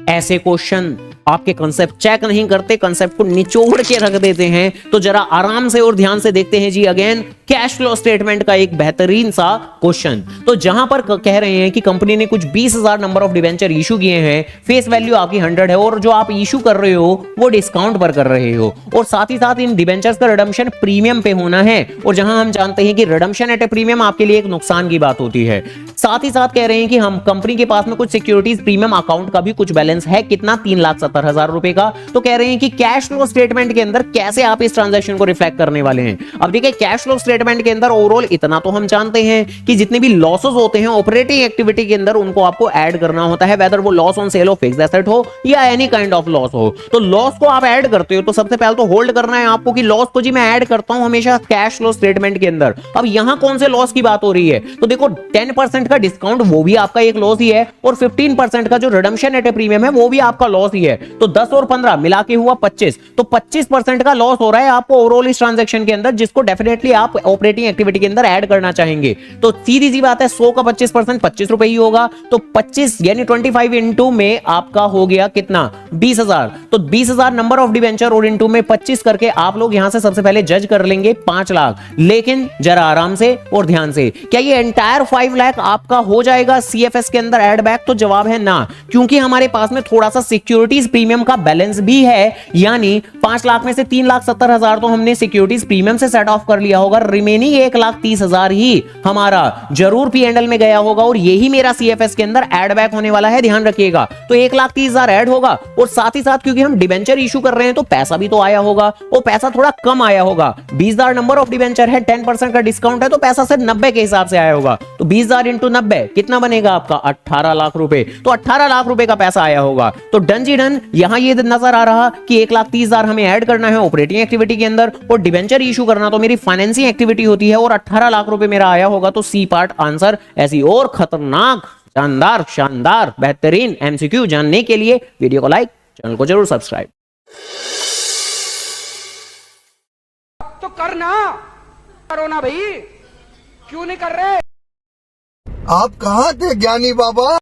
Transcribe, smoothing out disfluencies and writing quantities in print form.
ऐसे क्वेश्चन आपके concept check नहीं करते, कंसेप्ट को निचोड़ के रख देते हैं। तो जरा आराम से और ध्यान से देखते हैं जी अगेन कैश फ्लो स्टेटमेंट का एक बेहतरीन सा क्वेश्चन। तो जहां पर कह रहे हैं कि कंपनी ने कुछ 20,000 नंबर ऑफ डिवेंचर इशू किए हैं, फेस वैल्यू आपकी 100 है और जो आप इशू कर रहे हो वो डिस्काउंट पर कर रहे हो, और साथ ही साथ इन डिवेंचर्स का रिडम्पशन प्रीमियम पे होना है। और जहां हम जानते हैं कि रिडम्पशन एट ए प्रीमियम आपके लिए एक नुकसान की बात होती है। साथ ही साथ कह रहे हैं कि हम कंपनी के पास में कुछ सिक्योरिटीज प्रीमियम अकाउंट का भी कुछ बैलेंस है, कितना 3,70,000 रुपए का। तो कह रहे हैं कि कैश फ्लो स्टेटमेंट के अंदर कैसे आप इस ट्रांजैक्शन को रिफ्लेक्ट करने वाले हैं। अब देखिए कैश फ्लो स्टेटमेंट के अंदर ओवरऑल इतना तो हम जानते हैं कि जितने भी लॉसेस होते हैं ऑपरेटिंग एक्टिविटी के अंदर उनको आपको ऐड करना होता है, वेदर वो loss on sale of fixed asset हो या एनी काइंड ऑफ लॉस हो। तो लॉस को आप ऐड करते हो तो सबसे पहले तो होल्ड करना है आपको कि लॉस को जी मैं ऐड करता हूं हमेशा कैश फ्लो स्टेटमेंट के अंदर। अब यहां कौन से लॉस की बात हो रही है, तो देखो 10% का डिस्काउंट वो भी आपका एक लॉस ही है, और 15% का जो रिडम्पशन एट ए प्रीमियम है वो भी आपका लॉस ही है। तो 10 और 15 मिला के हुआ 25, तो 25% का लॉस हो रहा है आपको ओवरऑल इस ट्रांजैक्शन के अंदर, जिसको डेफिनेटली आप ऑपरेटिंग एक्टिविटी के अंदर ऐड करना चाहेंगे। तो सीधी सी बात है 100 का 25% 25 रुपए ही होगा। तो 25 यानी 25 इंटू में आपका हो गया कितना 20,000। तो 20,000 नंबर ऑफ डिवेंचर और इंटू में 25 करके आप लोग यहां से सबसे पहले जज कर लेंगे 5 लाख। लेकिन जरा आराम से और ध्यान से, क्या ये एंटायर 5 लाख आपका हो जाएगा सीएफएस के अंदर ऐड बैक? तो जवाब है ना, क्योंकि हमारे पास में थोड़ा सा सिक्योरिटीज प्रीमियम का बैलेंस भी है। यानी 5 लाख में से 3,70,000 तो हमने सिक्योरिटीज प्रीमियम से सेट ऑफ कर लिया होगा, रिमेनिंग 1,30,000 ही हमारा जरूर पीएनएल में गया होगा, और यही मेरा सीएफएस के अंदर ऐड बैक होने वाला है, ध्यान रखिएगा। तो 1,30,000 ऐड होगा, और साथ ही साथ क्योंकि हम डिवेंचर इशू कर रहे हैं तो पैसा भी तो आया होगा, वो पैसा थोड़ा कम आया होगा। 20,000 नंबर ऑफ डिवेंचर है, 10% का डिस्काउंट है, तो पैसा सिर्फ 90 के हिसाब से आया होगा। तो 20,000 इंटू 90 कितना बनेगा आपका 18 लाख रुपए। तो 18 लाख रुपए का पैसा आया होगा। तो डन जी डन। यहां ये नजर आ रहा कि 1,30,000 हमें ऐड करना है ऑपरेटिंग एक्टिविटी के अंदर, और डिवेंचर इशू करना तो मेरी फाइनेंसिंग एक्टिविटी होती है, और 18 लाख रुपए मेरा आया होगा। तो सी पार्ट आंसर। ऐसी और खतरनाक शानदार शानदार बेहतरीन एमसीक्यू जानने के लिए वीडियो को लाइक, चैनल को जरूर सब्सक्राइब तो करना, करो ना भाई, क्यों नहीं कर रहे? आप कहाँ थे ज्ञानी बाबा?